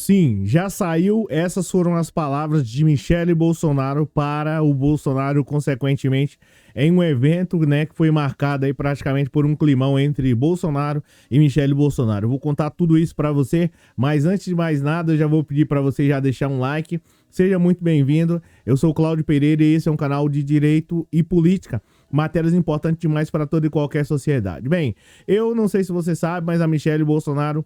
Sim, já saiu. Essas foram as palavras de Michele Bolsonaro para o Bolsonaro, consequentemente, em um evento, né, que foi marcado aí praticamente por um climão entre Bolsonaro e Michele Bolsonaro. Eu vou contar tudo isso para você, mas antes de mais nada, eu já vou pedir para você já deixar um like. Seja muito bem-vindo. Eu sou o Cláudio Pereira e esse é um canal de direito e política. Matérias importantes demais para toda e qualquer sociedade. Bem, eu não sei se você sabe, mas a Michele Bolsonaro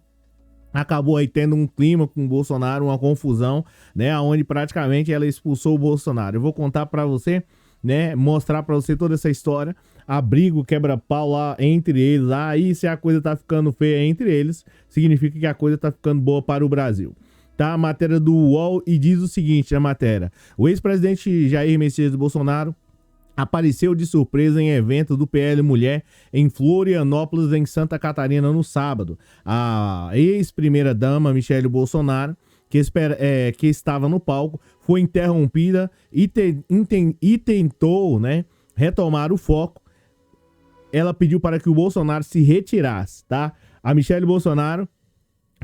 acabou aí tendo um clima com o Bolsonaro, uma confusão, né, onde praticamente ela expulsou o Bolsonaro. Eu vou contar para você, né, mostrar para você toda essa história, abrigo, quebra-pau lá entre eles, lá, e se a coisa tá ficando feia entre eles, significa que a coisa tá ficando boa para o Brasil. Tá, a matéria do UOL e diz o seguinte, a matéria: o ex-presidente Jair Messias Bolsonaro apareceu de surpresa em evento do PL Mulher em Florianópolis, em Santa Catarina, no sábado. A ex-primeira-dama Michele Bolsonaro, que estava no palco, foi interrompida e tentou, né, retomar o foco. Ela pediu para que o Bolsonaro se retirasse, tá? A Michele Bolsonaro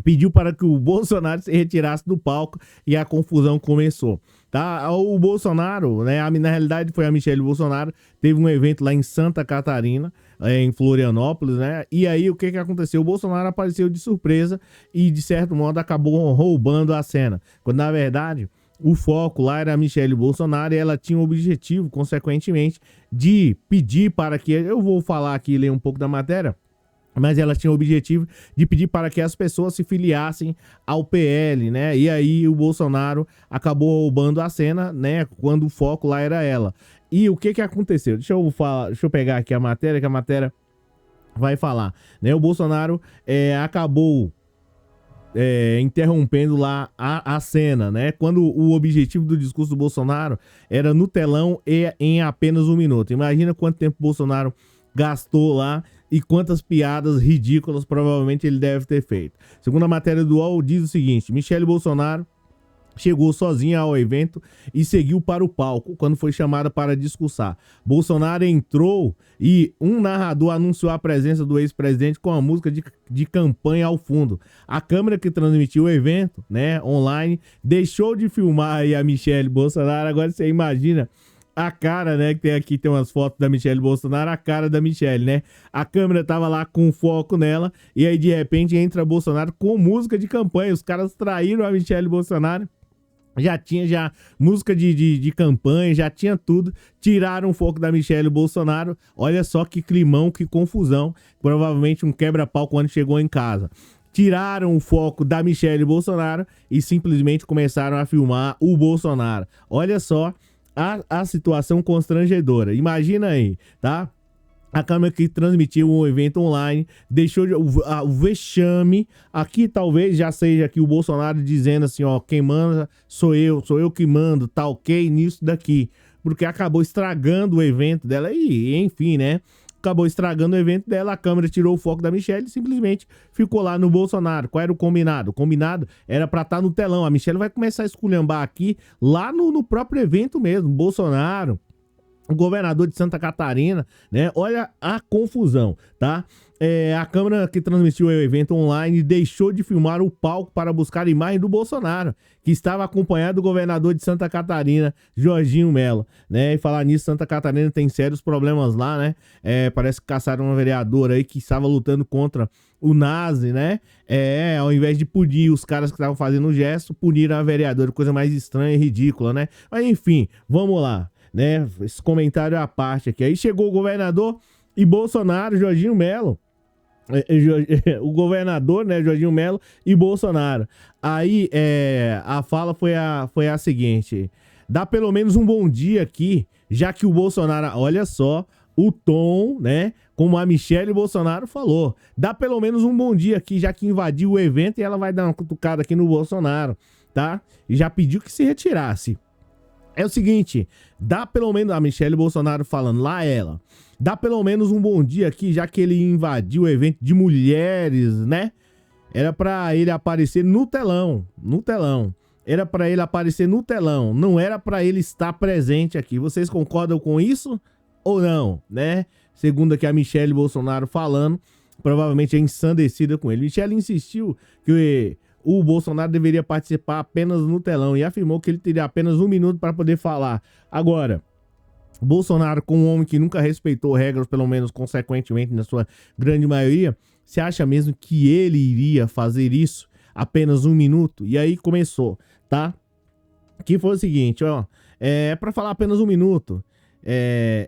pediu para que o Bolsonaro se retirasse do palco e a confusão começou, tá? O Bolsonaro, né, na realidade foi a Michele Bolsonaro, teve um evento lá em Santa Catarina, em Florianópolis, né? E aí o que aconteceu? O Bolsonaro apareceu de surpresa e de certo modo acabou roubando a cena, quando na verdade o foco lá era a Michele Bolsonaro e ela tinha o objetivo, consequentemente, de pedir para que, eu vou falar aqui, ler um pouco da matéria, mas ela tinha o objetivo de pedir para que as pessoas se filiassem ao PL, né? E aí o Bolsonaro acabou roubando a cena, né? Quando o foco lá era ela. E o que aconteceu? Deixa eu pegar aqui a matéria, que a matéria vai falar, né? O Bolsonaro acabou interrompendo lá a cena, né? Quando o objetivo do discurso do Bolsonaro era no telão e em apenas um minuto. Imagina quanto tempo o Bolsonaro gastou lá e quantas piadas ridículas provavelmente ele deve ter feito. Segundo a matéria do UOL, diz o seguinte: Michele Bolsonaro chegou sozinha ao evento e seguiu para o palco quando foi chamada para discursar. Bolsonaro entrou e um narrador anunciou a presença do ex-presidente com a música de campanha ao fundo. A câmera que transmitiu o evento, né, online, deixou de filmar aí a Michele Bolsonaro. Agora você imagina a cara, né, que tem aqui, tem umas fotos da Michele Bolsonaro, a cara da Michele, né? A câmera tava lá com foco nela e aí de repente entra Bolsonaro com música de campanha. Os caras traíram a Michele Bolsonaro. Já tinha música de campanha, já tinha tudo. Tiraram o foco da Michele Bolsonaro. Olha só que climão, que confusão. Provavelmente um quebra-pau quando chegou em casa. Tiraram o foco da Michele Bolsonaro e simplesmente começaram a filmar o Bolsonaro. Olha só a situação constrangedora. Imagina aí, tá? A câmera que transmitiu um evento online deixou o vexame. Aqui talvez já seja aqui o Bolsonaro dizendo assim, ó, quem manda sou eu que mando, tá ok nisso daqui. Porque acabou estragando o evento dela e, enfim, né? Acabou estragando o evento dela, a câmera tirou o foco da Michele e simplesmente ficou lá no Bolsonaro. Qual era o combinado? O combinado era pra estar no telão. A Michele vai começar a esculhambar aqui, lá no próprio evento mesmo. Bolsonaro, o governador de Santa Catarina, né? Olha a confusão, tá? A câmera que transmitiu o evento online deixou de filmar o palco para buscar a imagem do Bolsonaro, que estava acompanhado do governador de Santa Catarina, Jorginho Mello, né? E falar nisso, Santa Catarina tem sérios problemas lá, né? Parece que caçaram uma vereadora aí que estava lutando contra o Nazi, né? Ao invés de punir os caras que estavam fazendo o gesto, puniram a vereadora, coisa mais estranha e ridícula, né? Mas enfim, vamos lá, né? Esse comentário à parte aqui. Aí chegou o governador e Bolsonaro, Jorginho Mello. O governador, né, Jorginho Mello e Bolsonaro. Aí a fala foi a seguinte: dá pelo menos um bom dia aqui, já que o Bolsonaro, olha só o tom, né, como a Michele Bolsonaro falou, dá pelo menos um bom dia aqui, já que invadiu o evento, e ela vai dar uma cutucada aqui no Bolsonaro, tá? E já pediu que se retirasse. É o seguinte, dá pelo menos, a Michele Bolsonaro falando, lá ela, dá pelo menos um bom dia aqui, já que ele invadiu o evento de mulheres, né? Era pra ele aparecer no telão, Era pra ele aparecer no telão, não era pra ele estar presente aqui. Vocês concordam com isso ou não, né? Segundo aqui a Michele Bolsonaro falando, provavelmente é ensandecida com ele. Michele insistiu que o Bolsonaro deveria participar apenas no telão e afirmou que ele teria apenas 1 minuto para poder falar. Agora, Bolsonaro, como um homem que nunca respeitou regras, pelo menos consequentemente na sua grande maioria, você acha mesmo que ele iria fazer isso apenas 1 minuto? E aí começou, tá? Que foi o seguinte, ó, para falar apenas 1 minuto,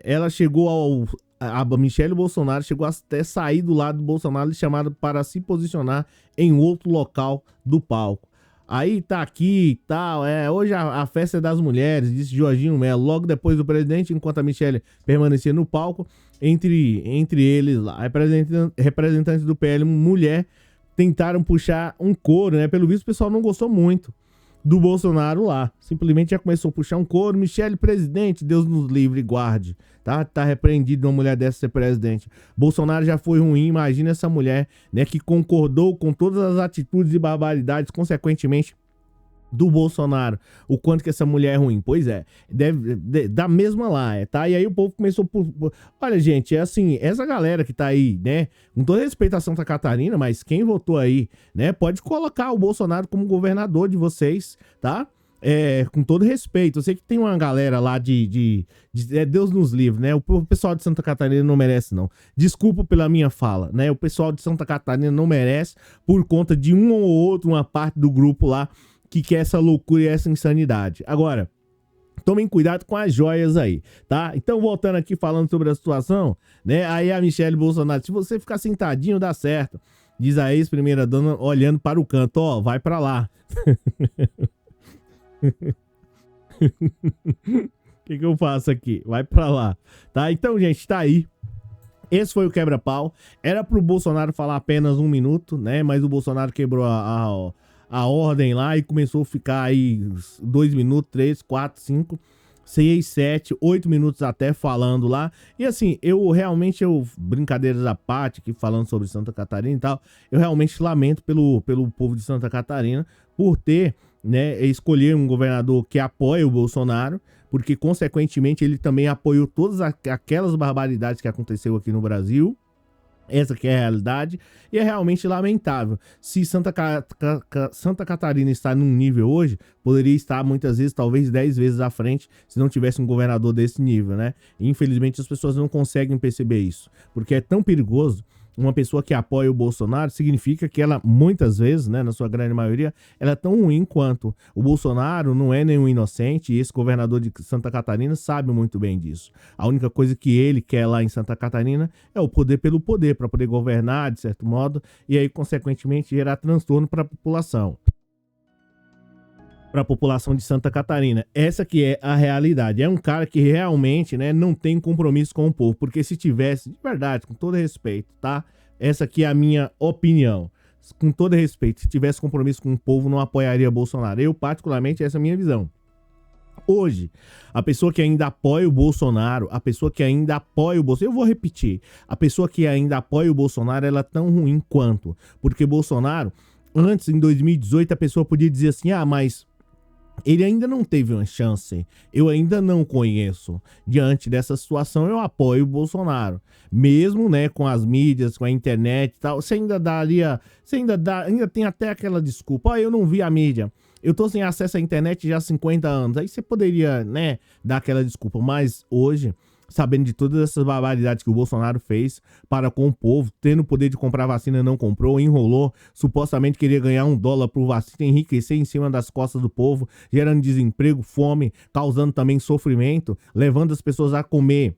ela chegou a Michelle Bolsonaro chegou até sair do lado do Bolsonaro, chamado para se posicionar em outro local do palco. Aí tá aqui e tal, hoje a festa é das mulheres, disse Jorginho Melo, logo depois do presidente, enquanto a Michelle permanecia no palco, entre eles lá, representantes do PL, mulher, tentaram puxar um coro, né? Pelo visto o pessoal não gostou muito do Bolsonaro lá. Simplesmente já começou a puxar um coro. Michelle, presidente, Deus nos livre e guarde. Tá repreendido uma mulher dessa ser presidente. Bolsonaro já foi ruim, imagina essa mulher, né, que concordou com todas as atitudes e barbaridades, consequentemente, do Bolsonaro, o quanto que essa mulher é ruim. Pois é, da mesma lá, tá? E aí o povo começou olha, gente, é assim, essa galera que tá aí, né, com todo respeito a Santa Catarina, mas quem votou aí, né, pode colocar o Bolsonaro como governador de vocês, tá? Com todo respeito, eu sei que tem uma galera lá Deus nos livre, né? O pessoal de Santa Catarina não merece, não. Desculpa pela minha fala, né? O pessoal de Santa Catarina não merece por conta de um ou outro, uma parte do grupo lá que quer essa loucura e essa insanidade. Agora, tomem cuidado com as joias aí, tá? Então, voltando aqui falando sobre a situação, né? Aí a Michelle Bolsonaro, se você ficar sentadinho, dá certo. Diz a ex-primeira-dama olhando para o canto, ó, vai pra lá. O que eu faço aqui? Vai pra lá, tá? Então, gente, tá aí. Esse foi o quebra-pau. Era pro Bolsonaro falar apenas 1 minuto, né? Mas o Bolsonaro quebrou a ordem lá e começou a ficar aí 2 minutos, 3, 4, 5, 6, 7, 8 minutos até falando lá. E assim, brincadeiras à parte aqui falando sobre Santa Catarina e tal, eu realmente lamento pelo povo de Santa Catarina por ter, né, escolher um governador que apoia o Bolsonaro, porque consequentemente ele também apoiou todas aquelas barbaridades que aconteceu aqui no Brasil. Essa que é a realidade, e é realmente lamentável. Se Santa Catarina está num nível hoje, poderia estar muitas vezes, talvez 10 vezes à frente, se não tivesse um governador desse nível, né? E, infelizmente as pessoas não conseguem perceber isso, porque é tão perigoso. Uma pessoa que apoia o Bolsonaro significa que ela, muitas vezes, né, na sua grande maioria, ela é tão ruim quanto. O Bolsonaro não é nenhum inocente e esse governador de Santa Catarina sabe muito bem disso. A única coisa que ele quer lá em Santa Catarina é o poder pelo poder, para poder governar, de certo modo, e aí, consequentemente, gerar transtorno para a população. Para a população de Santa Catarina. Essa que é a realidade. É um cara que realmente, né, não tem compromisso com o povo, porque se tivesse, de verdade, com todo respeito, tá? Essa aqui é a minha opinião. Com todo respeito, se tivesse compromisso com o povo, não apoiaria Bolsonaro. Eu, particularmente, essa é a minha visão. Hoje, a pessoa que ainda apoia o Bolsonaro, eu vou repetir, a pessoa que ainda apoia o Bolsonaro, ela é tão ruim quanto, porque Bolsonaro, antes, em 2018, a pessoa podia dizer assim, mas ele ainda não teve uma chance, eu ainda não conheço. Diante dessa situação, eu apoio o Bolsonaro. Mesmo, né, com as mídias, com a internet e tal, ainda tem até aquela desculpa, eu não vi a mídia. Eu tô sem acesso à internet já há 50 anos. Aí você poderia, né, dar aquela desculpa. Mas hoje, sabendo de todas essas barbaridades que o Bolsonaro fez para com o povo, tendo o poder de comprar vacina, não comprou, enrolou, supostamente queria ganhar $1 por vacina, enriquecer em cima das costas do povo, gerando desemprego, fome, causando também sofrimento, levando as pessoas a comer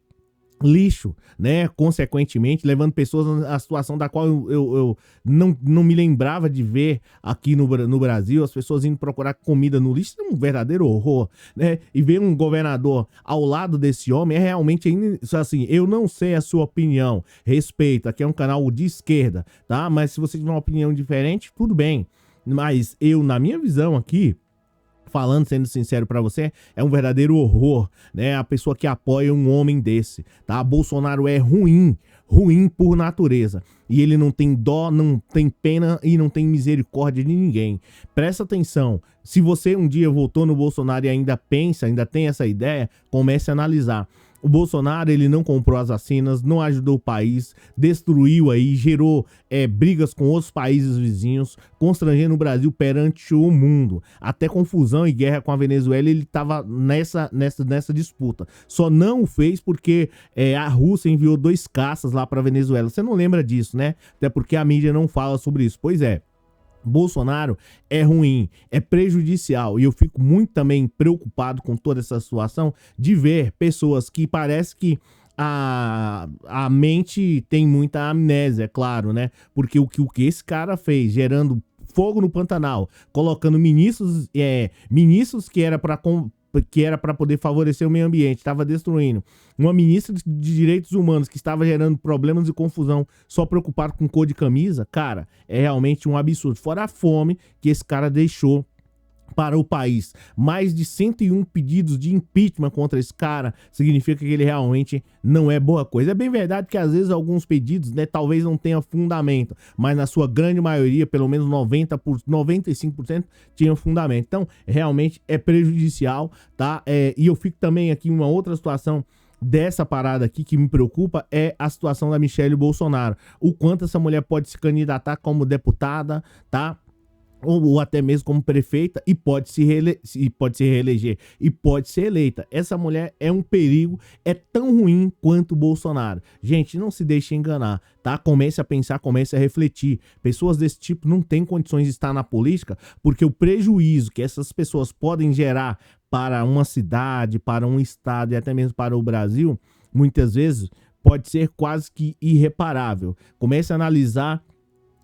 lixo, né, consequentemente, levando pessoas à situação da qual eu não me lembrava de ver aqui no Brasil, as pessoas indo procurar comida no lixo, é um verdadeiro horror, né, e ver um governador ao lado desse homem é realmente, assim, eu não sei a sua opinião, respeito, aqui é um canal de esquerda, tá, mas se você tiver uma opinião diferente, tudo bem, mas eu, na minha visão aqui, falando, sendo sincero pra você, é um verdadeiro horror, né? A pessoa que apoia um homem desse, tá? Bolsonaro é ruim por natureza. E ele não tem dó, não tem pena e não tem misericórdia de ninguém. Presta atenção. Se você um dia votou no Bolsonaro e ainda pensa, ainda tem essa ideia, comece a analisar. O Bolsonaro, ele não comprou as vacinas, não ajudou o país, destruiu aí, gerou brigas com outros países vizinhos, constrangendo o Brasil perante o mundo. Até confusão e guerra com a Venezuela, ele estava nessa disputa. Só não o fez porque a Rússia enviou 2 caças lá para Venezuela. Você não lembra disso, né? Até porque a mídia não fala sobre isso. Pois é. Bolsonaro é ruim, é prejudicial, e eu fico muito também preocupado com toda essa situação de ver pessoas que parece que a mente tem muita amnésia, é claro, né? Porque o que esse cara fez, gerando fogo no Pantanal, colocando ministros que era para poder favorecer o meio ambiente, estava destruindo. Uma ministra de Direitos Humanos que estava gerando problemas e confusão, só preocupado com cor de camisa, cara, é realmente um absurdo. Fora a fome que esse cara deixou para o país. Mais de 101 pedidos de impeachment contra esse cara significa que ele realmente não é boa coisa. É bem verdade que às vezes alguns pedidos, né, talvez não tenham fundamento, mas na sua grande maioria, pelo menos 95% tinham fundamento. Então, realmente é prejudicial, tá? E eu fico também aqui em uma outra situação dessa parada aqui que me preocupa é a situação da Michelle Bolsonaro. O quanto essa mulher pode se candidatar como deputada, tá? Ou até mesmo como prefeita e pode se reeleger e pode ser eleita. Essa mulher é um perigo, é tão ruim quanto o Bolsonaro. Gente, não se deixe enganar, tá? Comece a pensar, comece a refletir. Pessoas desse tipo não têm condições de estar na política porque o prejuízo que essas pessoas podem gerar para uma cidade, para um estado e até mesmo para o Brasil, muitas vezes pode ser quase que irreparável. Comece a analisar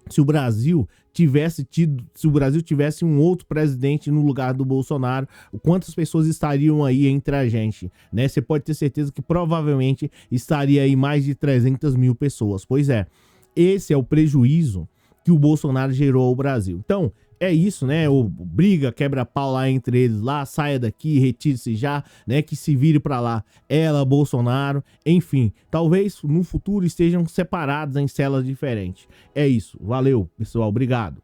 se o Brasil tivesse um outro presidente no lugar do Bolsonaro, quantas pessoas estariam aí entre a gente, né? Você pode ter certeza que provavelmente estaria aí mais de 300 mil pessoas. Pois é, esse é o prejuízo que o Bolsonaro gerou ao Brasil. Então, é isso, né? O briga, quebra-pau lá entre eles lá, saia daqui, retire-se já, né? Que se vire pra lá. Ela, Bolsonaro, enfim. Talvez no futuro estejam separados em celas diferentes. É isso. Valeu, pessoal. Obrigado.